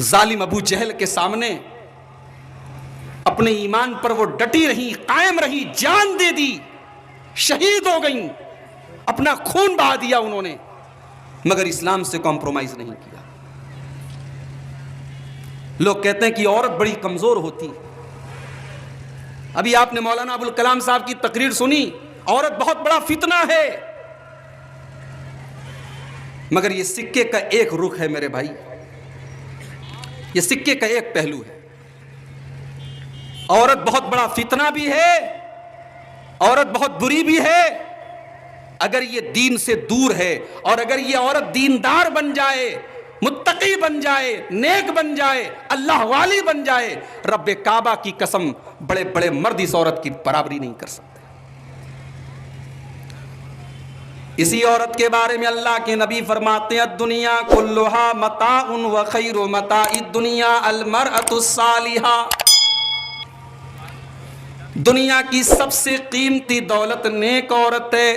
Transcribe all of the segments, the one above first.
ظالم ابو جہل کے سامنے اپنے ایمان پر وہ ڈٹی رہی، قائم رہی، جان دے دی، شہید ہو گئیں، اپنا خون بہا دیا انہوں نے، مگر اسلام سے کمپرومائز نہیں کیا۔ لوگ کہتے ہیں کہ عورت بڑی کمزور ہوتی، ابھی آپ نے مولانا ابوالکلام صاحب کی تقریر سنی، عورت بہت بڑا فتنہ ہے، مگر یہ سکے کا ایک رخ ہے میرے بھائی، یہ سکے کا ایک پہلو ہے۔ عورت بہت بڑا فتنہ بھی ہے، عورت بہت بری بھی ہے، اگر یہ دین سے دور ہے، اور اگر یہ عورت دیندار بن جائے، متقی بن جائے، نیک بن جائے، اللہ والی بن جائے، رب کعبہ کی قسم بڑے بڑے مرد اس عورت کی برابری نہیں کر سکتے۔ اسی عورت کے بارے میں اللہ کے نبی فرماتے ہیں الدنیا کلھا متاع وخیر متاع الدنیا المرأة الصالحہ، دنیا کی سب سے قیمتی دولت نیک عورت ہے۔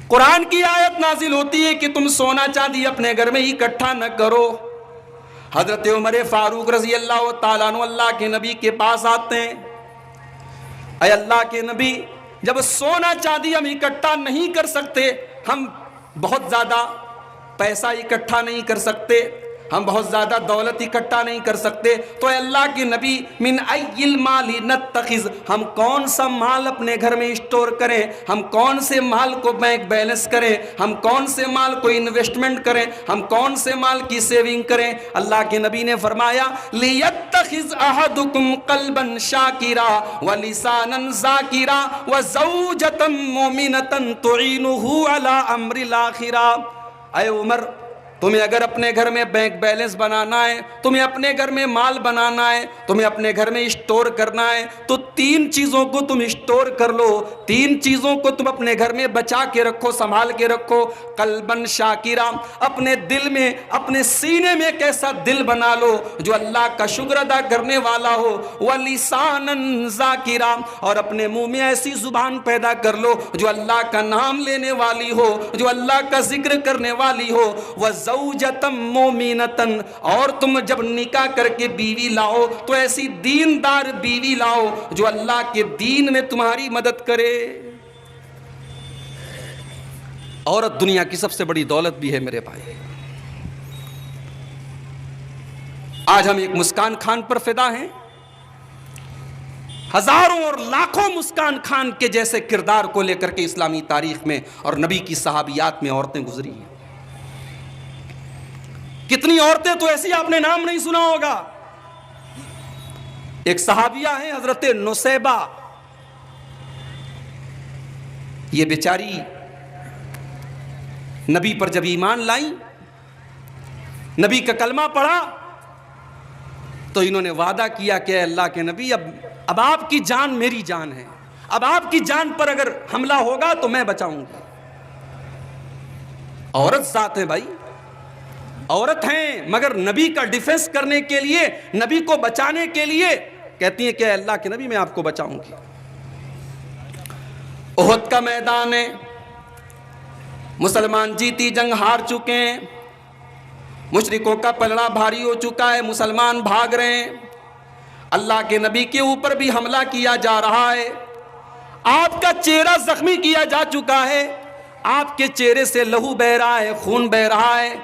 قرآن کی آیت نازل ہوتی ہے کہ تم سونا چاندی اپنے گھر میں اکٹھا نہ کرو۔ حضرت عمر فاروق رضی اللہ تعالیٰ عنہ اللہ کے نبی کے پاس آتے ہیں، اے اللہ کے نبی، جب سونا چاندی ہم اکٹھا نہیں کر سکتے، ہم بہت زیادہ پیسہ اکٹھا نہیں کر سکتے، ہم بہت زیادہ دولت اکٹھا نہیں کر سکتے، تو اے اللہ کے نبی من ای المال نتخذ، ہم کون سا مال اپنے گھر میں اسٹور کریں، ہم کون سے مال کو بینک بیلنس کریں، ہم کون سے مال کو انویسٹمنٹ کریں، ہم کون سے مال کی سیونگ کریں؟ اللہ کے نبی نے فرمایا لیتخذ احدکم قلبا شاکرا ولسانا ذاکرا وزوجتا مومنتا تعینہ علی امر الاخرہ۔ اے عمر، تمہیں اگر اپنے گھر میں بینک بیلنس بنانا ہے، تمہیں اپنے گھر میں مال بنانا ہے، تمہیں اپنے گھر میں اسٹور کرنا ہے، تو تین چیزوں کو تم اسٹور کر لو، تین چیزوں کو تم اپنے گھر میں بچا کے رکھو، سنبھال کے رکھو۔ قلباً شاکرا، اپنے دل میں، اپنے سینے میں ایک ایسا دل بنا لو جو اللہ کا شکر ادا کرنے والا ہو۔ وَلِسَانًا ذَاكِرًا، اور اپنے منہ میں ایسی زبان پیدا کر لو جو اللہ کا نام لینے والی ہو، جو اللہ کا ذکر کرنے والی ہو۔ زوجتم مومنتن، اور تم جب نکاح کر کے بیوی لاؤ تو ایسی دیندار بیوی لاؤ جو اللہ کے دین میں تمہاری مدد کرے۔ عورت دنیا کی سب سے بڑی دولت بھی ہے میرے بھائی۔ آج ہم ایک مسکان خان پر فدا ہیں، ہزاروں اور لاکھوں مسکان خان کے جیسے کردار کو لے کر کے اسلامی تاریخ میں اور نبی کی صحابیات میں عورتیں گزری ہیں۔ کتنی عورتیں تو ایسی آپ نے نام نہیں سنا ہوگا۔ ایک صحابیہ ہیں حضرت نسیبہ، یہ بیچاری نبی پر جب ایمان لائیں، نبی کا کلمہ پڑھا، تو انہوں نے وعدہ کیا کہ اے اللہ کے نبی، اب آپ کی جان میری جان ہے، اب آپ کی جان پر اگر حملہ ہوگا تو میں بچاؤں گی۔ عورت ذات ہے بھائی، عورت ہیں، مگر نبی کا ڈیفنس کرنے کے لیے، نبی کو بچانے کے لیے کہتی ہیں کہ اے اللہ کے نبی میں آپ کو بچاؤں گی۔ احد کا میدان ہے، مسلمان جیتی جنگ ہار چکے ہیں، مشرکوں کا پلڑا بھاری ہو چکا ہے، مسلمان بھاگ رہے ہیں، اللہ کے نبی کے اوپر بھی حملہ کیا جا رہا ہے، آپ کا چہرہ زخمی کیا جا چکا ہے، آپ کے چہرے سے لہو بہ رہا ہے، خون بہ رہا ہے۔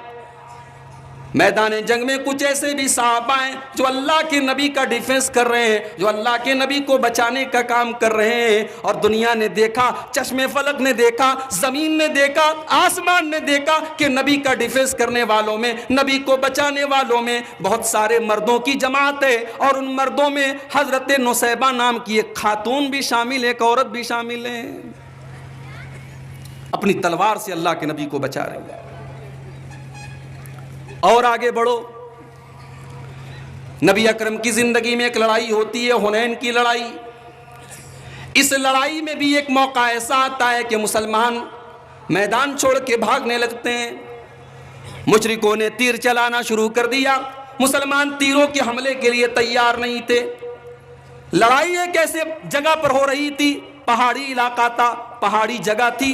میدان جنگ میں کچھ ایسے بھی صحابہ ہیں جو اللہ کے نبی کا ڈیفنس کر رہے ہیں، جو اللہ کے نبی کو بچانے کا کام کر رہے ہیں، اور دنیا نے دیکھا، چشم فلک نے دیکھا، زمین نے دیکھا، آسمان نے دیکھا کہ نبی کا ڈیفنس کرنے والوں میں، نبی کو بچانے والوں میں بہت سارے مردوں کی جماعت ہے، اور ان مردوں میں حضرت نسیبہ نام کی ایک خاتون بھی شامل ہے، ایک عورت بھی شامل ہے، اپنی تلوار سے اللہ کے نبی کو بچا رہی ہے۔ اور آگے بڑھو، نبی اکرم کی زندگی میں ایک لڑائی ہوتی ہے، حنین کی لڑائی۔ اس لڑائی میں بھی ایک موقع ایسا آتا ہے کہ مسلمان میدان چھوڑ کے بھاگنے لگتے ہیں، مشرکوں نے تیر چلانا شروع کر دیا، مسلمان تیروں کے حملے کے لیے تیار نہیں تھے۔ لڑائی ایک ایسے جگہ پر ہو رہی تھی، پہاڑی علاقہ تھا، پہاڑی جگہ تھی،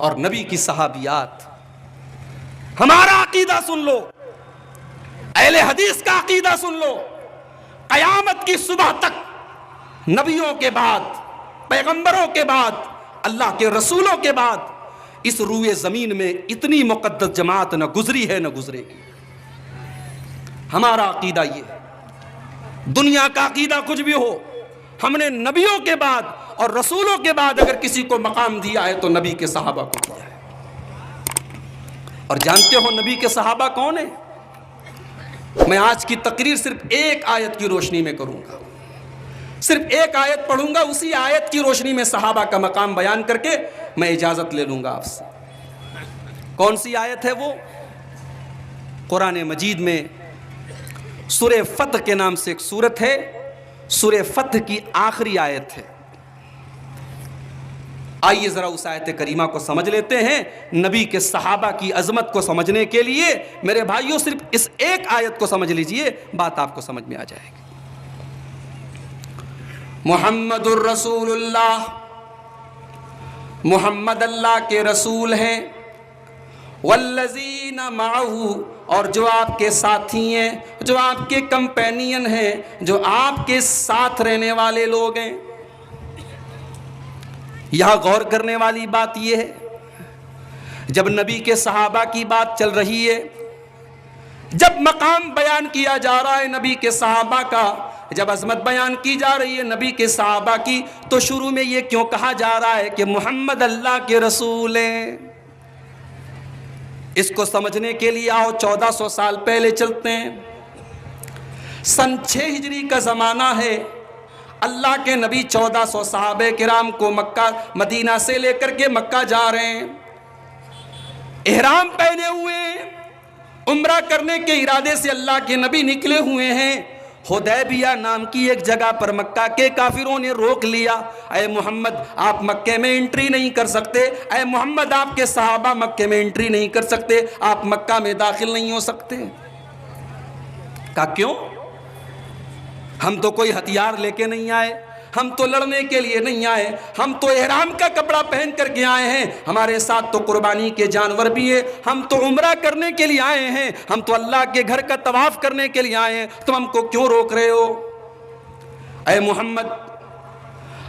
اور نبی کی صحابیات. ہمارا عقیدہ سن لو, اہل حدیث کا عقیدہ سن لو. قیامت کی صبح تک نبیوں کے بعد, پیغمبروں کے بعد, اللہ کے رسولوں کے بعد اس روئے زمین میں اتنی مقدس جماعت نہ گزری ہے نہ گزرے گی. ہمارا عقیدہ یہ ہے. دنیا کا عقیدہ کچھ بھی ہو, ہم نے نبیوں کے بعد اور رسولوں کے بعد اگر کسی کو مقام دیا ہے تو نبی کے صحابہ کو دیا ہے. اور جانتے ہو نبی کے صحابہ کون ہیں؟ میں آج کی تقریر صرف ایک آیت کی روشنی میں کروں گا, صرف ایک آیت پڑھوں گا, اسی آیت کی روشنی میں صحابہ کا مقام بیان کر کے میں اجازت لے لوں گا آپ سے. کون سی آیت ہے وہ؟ قرآن مجید میں سورہ فتح کے نام سے ایک سورت ہے, سورہ فتح کی آخری آیت ہے. آئیے ذرا اس آیت کریمہ کو سمجھ لیتے ہیں. نبی کے صحابہ کی عظمت کو سمجھنے کے لیے میرے بھائیوں صرف اس ایک آیت کو سمجھ لیجئے, بات آپ کو سمجھ میں آ جائے گی. محمد الرسول اللہ, محمد اللہ کے رسول ہیں. والذین معہ, اور جو آپ کے ساتھی ہیں, جو آپ کے کمپینین ہیں, جو آپ کے ساتھ رہنے والے لوگ ہیں. یہاں غور کرنے والی بات یہ ہے, جب نبی کے صحابہ کی بات چل رہی ہے, جب مقام بیان کیا جا رہا ہے نبی کے صحابہ کا, جب عظمت بیان کی جا رہی ہے نبی کے صحابہ کی, تو شروع میں یہ کیوں کہا جا رہا ہے کہ محمد اللہ کے رسول ہیں؟ اس کو سمجھنے کے لیے آؤ 1400 سال پہلے چلتے ہیں. سن 6 ہجری کا زمانہ ہے. اللہ کے نبی 1400 صحابہ کرام کو مکہ, مدینہ سے لے کر کے مکہ جا رہے ہیں. احرام پہنے ہوئے ہیں, عمرہ کرنے کے ارادے سے اللہ کے نبی نکلے ہوئے ہیں. حدیبیہ نام کی ایک جگہ پر مکہ کے کافروں نے روک لیا. اے محمد آپ مکے میں انٹری نہیں کر سکتے, اے محمد آپ کے صحابہ مکے میں انٹری نہیں کر سکتے, آپ مکہ میں داخل نہیں ہو سکتے. کہا کیوں؟ ہم تو کوئی ہتھیار لے کے نہیں آئے, ہم تو لڑنے کے لیے نہیں آئے, ہم تو احرام کا کپڑا پہن کر کے آئے ہیں, ہمارے ساتھ تو قربانی کے جانور بھی ہیں, ہم تو عمرہ کرنے کے لیے آئے ہیں, ہم تو اللہ کے گھر کا طواف کرنے کے لیے آئے ہیں, تم ہم کو کیوں روک رہے ہو؟ اے محمد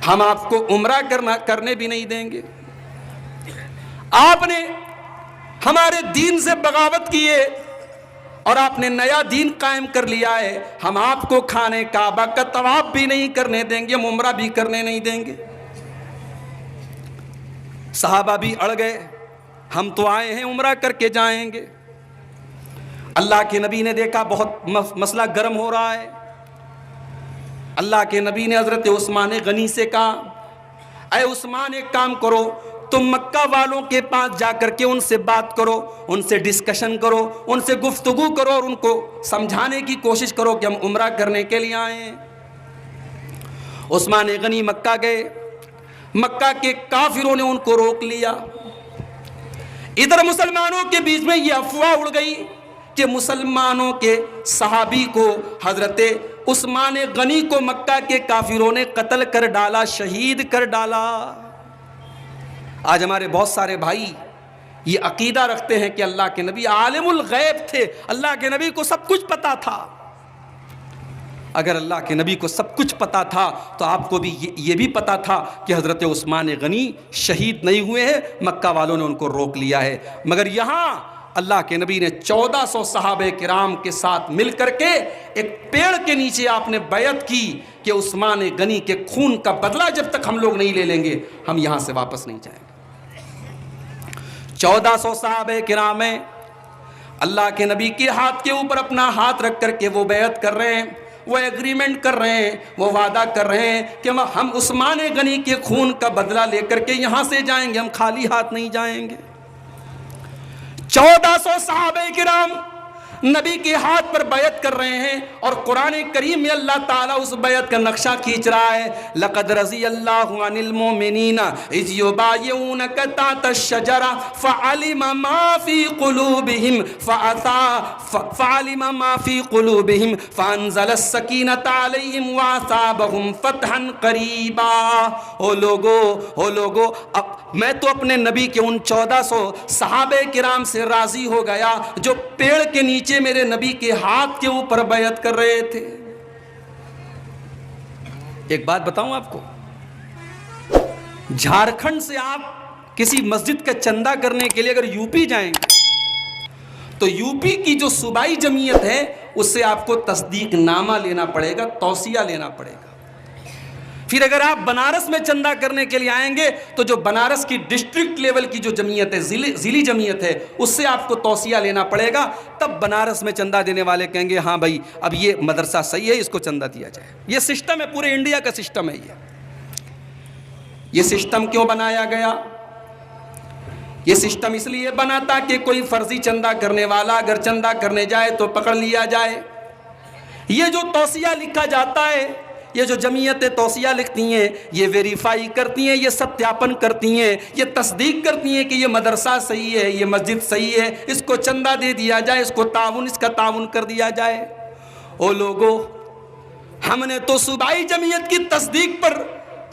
ہم آپ کو عمرہ کرنے بھی نہیں دیں گے. آپ نے ہمارے دین سے بغاوت کی ہے اور آپ نے نیا دین قائم کر لیا ہے, ہم آپ کو خانے کعبہ کا طواف بھی نہیں کرنے دیں گے, ہم عمرہ بھی کرنے نہیں دیں گے. صحابہ بھی اڑ گئے, ہم تو آئے ہیں عمرہ کر کے جائیں گے. اللہ کے نبی نے دیکھا بہت مسئلہ گرم ہو رہا ہے. اللہ کے نبی نے حضرت عثمان غنی سے کہا, اے عثمان ایک کام کرو, تم مکہ والوں کے پاس جا کر کے ان سے بات کرو, ان سے ڈسکشن کرو, ان سے گفتگو کرو اور ان کو سمجھانے کی کوشش کرو کہ ہم عمرہ کرنے کے لیے آئے ہیں. عثمان غنی مکہ گئے, مکہ کے کافروں نے ان کو روک لیا. ادھر مسلمانوں کے بیچ میں یہ افواہ اڑ گئی کہ مسلمانوں کے صحابی کو, حضرت عثمان غنی کو مکہ کے کافروں نے قتل کر ڈالا, شہید کر ڈالا. آج ہمارے بہت سارے بھائی یہ عقیدہ رکھتے ہیں کہ اللہ کے نبی عالم الغیب تھے, اللہ کے نبی کو سب کچھ پتا تھا. اگر اللہ کے نبی کو سب کچھ پتا تھا تو آپ کو بھی یہ بھی پتا تھا کہ حضرت عثمان غنی شہید نہیں ہوئے ہیں, مکہ والوں نے ان کو روک لیا ہے. مگر یہاں اللہ کے نبی نے 1400 صحابہ کرام کے ساتھ مل کر کے ایک پیڑ کے نیچے آپ نے بیعت کی کہ عثمان غنی کے خون کا بدلہ جب تک ہم لوگ نہیں لے لیں گے ہم یہاں سے واپس نہیں جائیں گے. 1400 صحابہ کرام ہیں, اللہ کے نبی کے ہاتھ کے اوپر اپنا ہاتھ رکھ کر کے وہ بیعت کر رہے ہیں, وہ ایگریمنٹ کر رہے ہیں, وہ وعدہ کر رہے ہیں کہ ہم عثمان غنی کے خون کا بدلہ لے کر کے یہاں سے جائیں گے, ہم خالی ہاتھ نہیں جائیں گے. 1400 صحابہ کرام نبی کے ہاتھ پر بیعت کر رہے ہیں، اور قرآن کریم میں اللہ تعالیٰ اس بیعت کا نقشہ کھینچ رہا ہے. لقد رضی اللہ عن المؤمنین اذ یبایعونک تحت الشجرہ فعلم ما فی قلوبہم فعلم ما فی قلوبہم فانزل السکینۃ علیہم واثابہم فتحا قریبا. او لوگو میں تو اپنے نبی کے ان 1400 صحابہ کرام سے راضی ہو گیا جو پیڑ کے نیچے میرے نبی کے ہاتھ کے اوپر بیعت کر رہے تھے. ایک بات بتاؤں آپ کو، جھارکھنڈ سے آپ کسی مسجد کا چندہ کرنے کے لیے اگر یو پی جائیں گے تو یو پی کی جو صوبائی جمعیت ہے اس سے آپ کو تصدیق نامہ لینا پڑے گا، توصیہ لینا پڑے گا. پھر اگر آپ بنارس میں چندہ کرنے کے لیے آئیں گے تو جو بنارس کی ڈسٹرکٹ لیول کی جو جمعیت ہے، ضلعی جمعیت ہے، اس سے آپ کو توصیہ لینا پڑے گا. تب بنارس میں چندہ دینے والے کہیں گے ہاں بھائی اب یہ مدرسہ صحیح ہے، اس کو چندہ دیا جائے. یہ سسٹم ہے، پورے انڈیا کا سسٹم ہے. یہ سسٹم کیوں بنایا گیا؟ یہ سسٹم اس لیے بنا تھا کہ کوئی فرضی چندہ کرنے والا اگر چندہ کرنے جائے تو پکڑ لیا جائے. یہ جو توصیہ لکھا جاتا ہے، یہ جو جمعیتیں توصیہ لکھتی ہیں، یہ ویریفائی کرتی ہیں، یہ ستیاپن کرتی ہیں، یہ تصدیق کرتی ہیں کہ یہ مدرسہ صحیح ہے، یہ مسجد صحیح ہے، اس کو چندہ دے دیا جائے، اس کا تعاون کر دیا جائے. او لوگو، ہم نے تو صوبائی جمعیت کی تصدیق پر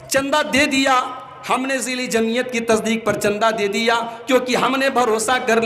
چندہ دے دیا، ہم نے ضلعی جمعیت کی تصدیق پر چندہ دے دیا، کیونکہ ہم نے بھروسہ کر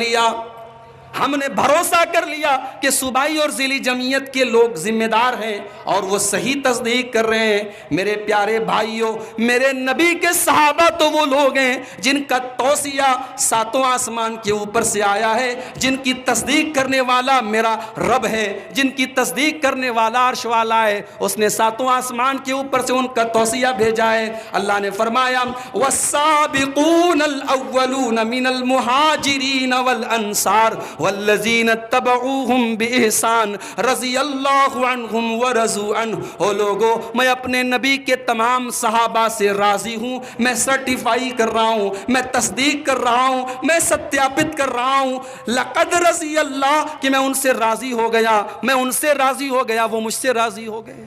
لیا کہ صوبائی اور ضلعی جمعیت کے لوگ ذمہ دار ہیں اور وہ صحیح تصدیق کر رہے ہیں. میرے پیارے بھائیوں، میرے نبی کے صحابہ تو وہ لوگ ہیں جن کا توصیہ ساتوں آسمان کے اوپر سے آیا ہے، جن کی تصدیق کرنے والا میرا رب ہے، جن کی تصدیق کرنے والا عرش والا ہے. اس نے ساتوں آسمان کے اوپر سے ان کا توصیہ بھیجا ہے. اللہ نے فرمایا والسابقون الاولون من المہاجرین والانصار والذین اتبعوہم بإحسان رضی اللہ عنہم ورضوا عنہ. او لوگو، میں اپنے نبی کے تمام صحابہ سے راضی ہوں. میں سرٹیفائی کر رہا ہوں، میں تصدیق کر رہا ہوں، میں ستیاپت کر رہا ہوں. لقد رضی اللہ، کہ میں ان سے راضی ہو گیا، میں ان سے راضی ہو گیا، وہ مجھ سے راضی ہو گئے.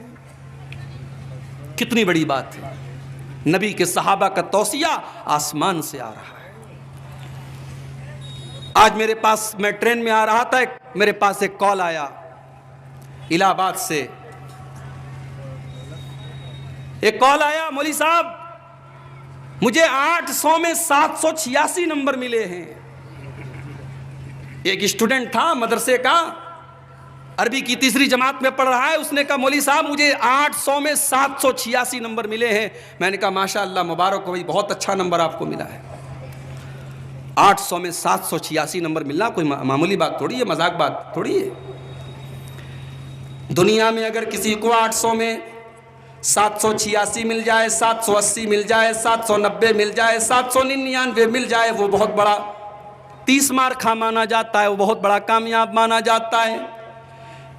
کتنی بڑی بات ہے. نبی کے صحابہ کا توصیہ آسمان سے آ رہا ہے. آج میرے پاس، میں ٹرین میں آ رہا تھا، میرے پاس ایک کال آیا الہ آباد سے. ایک کال آیا، مولوی صاحب مجھے 800 میں 786 نمبر ملے ہیں. ایک اسٹوڈنٹ تھا مدرسے کا، عربی کی تیسری جماعت میں پڑھ رہا ہے. اس نے کہا مولوی صاحب مجھے 800 میں 786 نمبر ملے ہیں. میں نے کہا ماشاء اللہ، مبارک ہو بھائی، بہت اچھا نمبر آپ کو ملا ہے. 800 میں 786 نمبر ملنا کوئی معمولی بات تھوڑی ہے، مذاق بات تھوڑی ہے. دنیا میں اگر کسی کو 800 میں 786 مل جائے، 780 مل جائے، 790 مل جائے، 799 مل جائے، وہ بہت بڑا 30 مارکہ مانا جاتا ہے، وہ بہت بڑا کامیاب مانا جاتا ہے.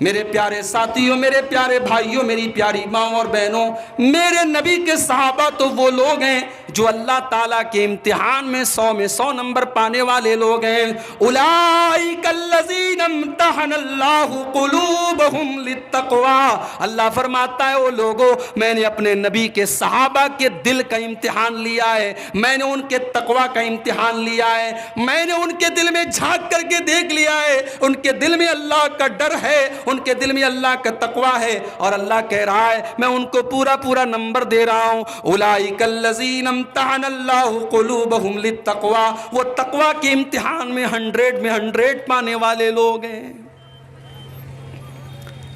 میرے پیارے ساتھیوں، میرے پیارے بھائیوں، میری پیاری ماں اور بہنوں، میرے نبی کے صحابہ تو وہ لوگ ہیں جو اللہ تعالیٰ کے امتحان میں 100 میں 100 نمبر پانے والے لوگ ہیں. اولئک الذین امتحن اللہ قلوبہم للتقوی. اللہ فرماتا ہے او لوگو، میں نے اپنے نبی کے صحابہ کے دل کا امتحان لیا ہے، میں نے ان کے تقوی کا امتحان لیا ہے، میں نے ان کے دل میں جھانک کر کے دیکھ لیا ہے. ان کے دل میں اللہ کا ڈر ہے، ان کے دل میں اللہ کا تقوی ہے، اور اللہ کہہ رہا ہے میں ان کو پورا نمبر دے رہا ہوں. اولئک الذین امتحن اللہ قلوبہم للتقوی. وہ تقوی کے امتحان میں 100 پانے والے لوگ ہیں.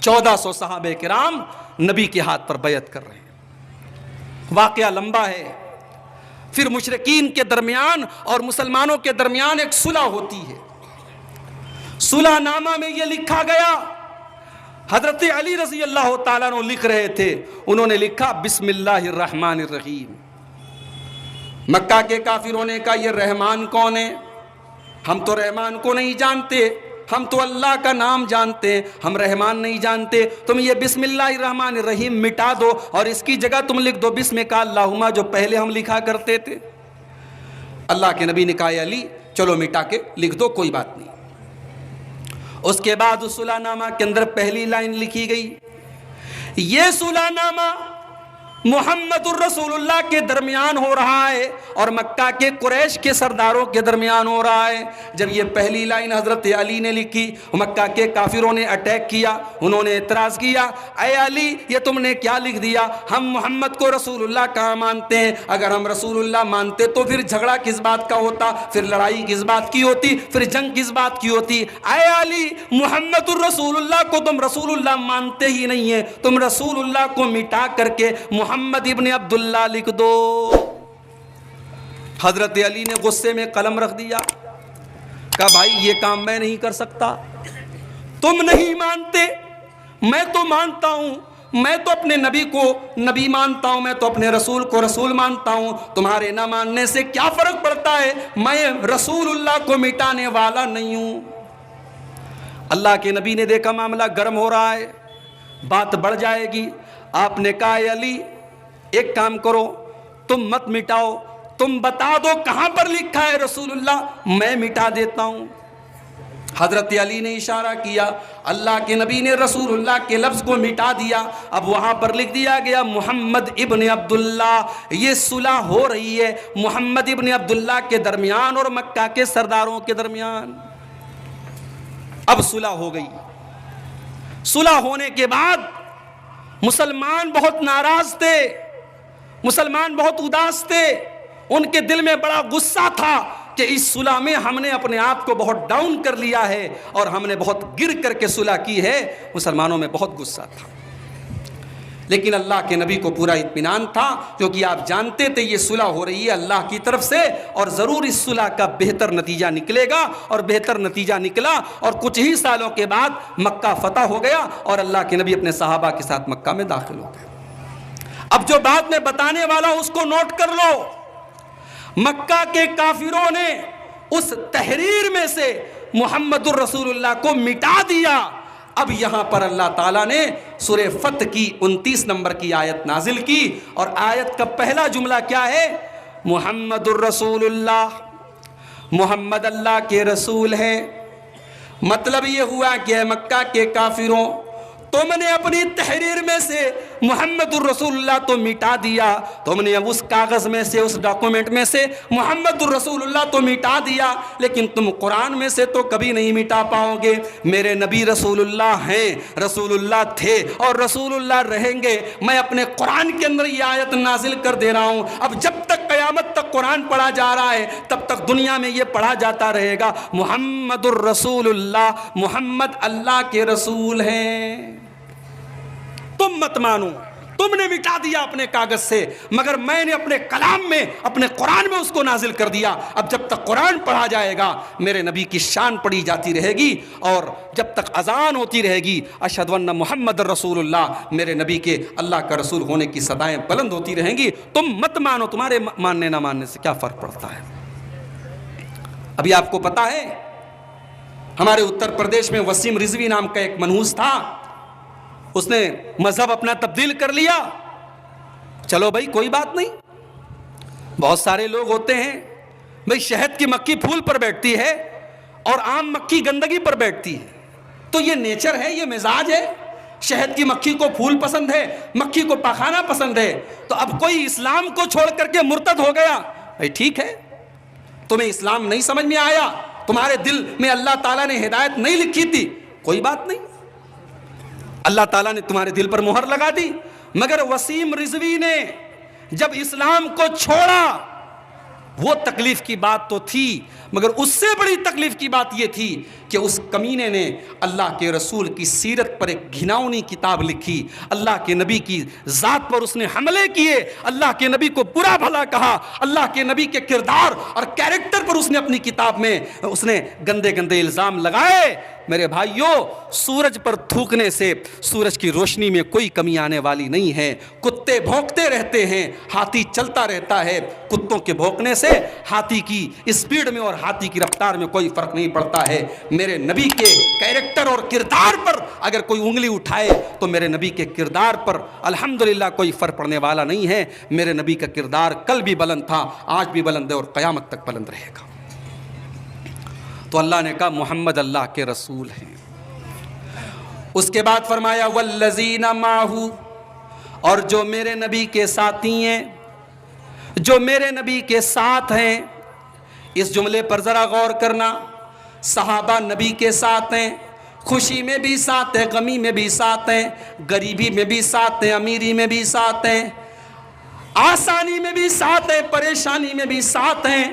1400 صحابہ کرام نبی کے ہاتھ پر بیعت کر رہے ہیں. واقعہ لمبا ہے. پھر مشرکین کے درمیان اور مسلمانوں کے درمیان ایک صلح ہوتی ہے. صلح نامہ میں یہ لکھا گیا، حضرت علی رضی اللہ تعالیٰ عنہ لکھ رہے تھے، انہوں نے لکھا بسم اللہ الرحمن الرحیم. مکہ کے کافروں نے کہا یہ رحمان کون ہے؟ ہم تو رحمان کو نہیں جانتے، ہم تو اللہ کا نام جانتے ہیں، ہم رحمان نہیں جانتے. تم یہ بسم اللہ الرحمن الرحیم مٹا دو اور اس کی جگہ تم لکھ دو بسمک اللہم، جو پہلے ہم لکھا کرتے تھے. اللہ کے نبی نے کہا علی چلو مٹا کے لکھ دو، کوئی بات نہیں. اس کے بعد اس صلح نامہ کے اندر پہلی لائن لکھی گئی، یہ صلح نامہ محمد الرسول اللہ کے درمیان ہو رہا ہے اور مکہ کے قریش کے سرداروں کے درمیان ہو رہا ہے۔ جب یہ پہلی لائن حضرت علی نے لکھی، مکہ کے کافروں نے اٹیک کیا، انہوں نے اعتراض کیا، اے علی یہ تم نے کیا لکھ دیا؟ ہم محمد کو رسول اللہ کہاں مانتے ہیں؟ اگر ہم رسول اللہ مانتے تو پھر جھگڑا کس بات کا ہوتا، پھر لڑائی کس بات کی ہوتی، پھر جنگ کس بات کی ہوتی؟ اے علی محمد الرسول اللہ کو تم رسول اللہ مانتے ہی نہیں ہیں، تم رسول اللہ کو مٹا کر کے محمد ابن عبداللہ لکھ دو۔ حضرت علی نے غصے میں قلم رکھ دیا، کہا بھائی یہ کام میں نہیں کر سکتا، تم نہیں مانتے، میں تو مانتا ہوں، میں تو اپنے نبی کو نبی مانتا ہوں، میں تو اپنے رسول کو رسول مانتا ہوں، تمہارے نہ ماننے سے کیا فرق پڑتا ہے؟ میں رسول اللہ کو مٹانے والا نہیں ہوں۔ اللہ کے نبی نے دیکھا معاملہ گرم ہو رہا ہے، بات بڑھ جائے گی، آپ نے کہا اے علی ایک کام کرو، تم مت مٹاؤ، تم بتا دو کہاں پر لکھا ہے رسول اللہ، میں مٹا دیتا ہوں۔ حضرت علی نے اشارہ کیا، اللہ کے نبی نے رسول اللہ کے لفظ کو مٹا دیا، اب وہاں پر لکھ دیا گیا محمد ابن عبداللہ۔ یہ صلح ہو رہی ہے محمد ابن عبداللہ کے درمیان اور مکہ کے سرداروں کے درمیان۔ اب صلح ہو گئی، صلح ہونے کے بعد مسلمان بہت ناراض تھے، مسلمان بہت اداس تھے، ان کے دل میں بڑا غصہ تھا کہ اس صلح میں ہم نے اپنے آپ کو بہت ڈاؤن کر لیا ہے اور ہم نے بہت گر کر کے صلح کی ہے۔ مسلمانوں میں بہت غصہ تھا، لیکن اللہ کے نبی کو پورا اطمینان تھا، کیونکہ آپ جانتے تھے یہ صلح ہو رہی ہے اللہ کی طرف سے اور ضرور اس صلح کا بہتر نتیجہ نکلے گا، اور بہتر نتیجہ نکلا اور کچھ ہی سالوں کے بعد مکہ فتح ہو گیا اور اللہ کے نبی اپنے صحابہ کے ساتھ مکہ میں داخل ہو گئے۔ اب جو بات میں بتانے والا اس کو نوٹ کر لو، مکہ کے کافروں نے اس تحریر میں سے محمد الرسول اللہ کو مٹا دیا۔ اب یہاں پر اللہ تعالیٰ نے سورہ فتح کی 29 نمبر کی آیت نازل کی، اور آیت کا پہلا جملہ کیا ہے؟ محمد الرسول اللہ، محمد اللہ کے رسول ہیں۔ مطلب یہ ہوا کہ اے مکہ کے کافروں، تم نے اپنی تحریر میں سے محمد الرسول اللہ تو مٹا دیا، تم نے اب اس کاغذ میں سے اس ڈاکومنٹ میں سے محمد الرسول اللہ تو مٹا دیا، لیکن تم قرآن میں سے تو کبھی نہیں مٹا پاؤ گے۔ میرے نبی رسول اللہ ہیں، رسول اللہ تھے اور رسول اللہ رہیں گے۔ میں اپنے قرآن کے اندر یہ آیت نازل کر دے رہا ہوں، اب جب تک قیامت تک قرآن پڑھا جا رہا ہے تب تک دنیا میں یہ پڑھا جاتا رہے گا، محمد الرسول اللہ، محمد اللہ کے رسول ہیں۔ تم مت مانو، تم نے مٹا دیا اپنے کاغذ سے، مگر میں نے اپنے کلام میں، اپنے قرآن میں اس کو نازل کر دیا۔ اب جب تک قرآن پڑھا جائے گا میرے نبی کی شان پڑھی جاتی رہے گی، اور جب تک اذان ہوتی رہے گی اشہد ان محمد رسول اللہ، میرے نبی کے اللہ کا رسول ہونے کی صدائیں بلند ہوتی رہیں گی۔ تم مت مانو، تمہارے ماننے نہ ماننے سے کیا فرق پڑتا ہے؟ ابھی آپ کو پتا ہے ہمارے اتر پردیش میں وسیم رضوی نام کا ایک منحوس تھا، اس نے مذہب اپنا تبدیل کر لیا۔ چلو بھائی کوئی بات نہیں، بہت سارے لوگ ہوتے ہیں بھائی شہد کی مکھی پھول پر بیٹھتی ہے اور عام مکھی گندگی پر بیٹھتی ہے، تو یہ نیچر ہے، یہ مزاج ہے۔ شہد کی مکھی کو پھول پسند ہے، مکھی کو پاخانہ پسند ہے، تو اب کوئی اسلام کو چھوڑ کر کے مرتد ہو گیا، بھائی ٹھیک ہے، تمہیں اسلام نہیں سمجھ میں آیا، تمہارے دل میں اللہ تعالیٰ نے ہدایت نہیں لکھی تھی، کوئی بات نہیں، اللہ تعالیٰ نے تمہارے دل پر مہر لگا دی۔ مگر وسیم رضوی نے جب اسلام کو چھوڑا، وہ تکلیف کی بات تو تھی، مگر اس سے بڑی تکلیف کی بات یہ تھی کہ اس کمینے نے اللہ کے رسول کی سیرت پر ایک گھناؤنی کتاب لکھی، اللہ کے نبی کی ذات پر اس نے حملے کیے، اللہ کے نبی کو برا بھلا کہا، اللہ کے نبی کے کردار اور کیریکٹر پر اس نے اپنی کتاب میں اس نے گندے گندے الزام لگائے۔ میرے بھائیوں، سورج پر تھوکنے سے سورج کی روشنی میں کوئی کمی آنے والی نہیں ہے۔ کتے بھونکتے رہتے ہیں، ہاتھی چلتا رہتا ہے، کتوں کے بھونکنے سے ہاتھی کی اسپیڈ میں اور ہاتھی کی رفتار میں کوئی فرق نہیں پڑتا ہے۔ میرے نبی کے کیریکٹر اور کردار پر اگر کوئی انگلی اٹھائے تو میرے نبی کے کردار پر الحمدللہ کوئی فرق پڑنے والا نہیں ہے۔ میرے نبی کا کردار کل بھی بلند تھا، آج بھی بلند ہے اور قیامت تک بلند رہے گا۔ تو اللہ نے کہا محمد اللہ کے رسول ہیں۔ اس کے بعد فرمایا والذین معہ، اور جو میرے نبی کے ساتھی ہیں، جو میرے نبی کے ساتھ ہیں. اس جملے پر ذرا غور کرنا. صحابہ نبی کے ساتھ ہیں، خوشی میں بھی ساتھ ہیں، غمی میں بھی ساتھ ہیں، غریبی میں بھی ساتھ ہیں، امیری میں بھی ساتھ ہیں، آسانی میں بھی ساتھ ہیں، پریشانی میں بھی ساتھ ہیں.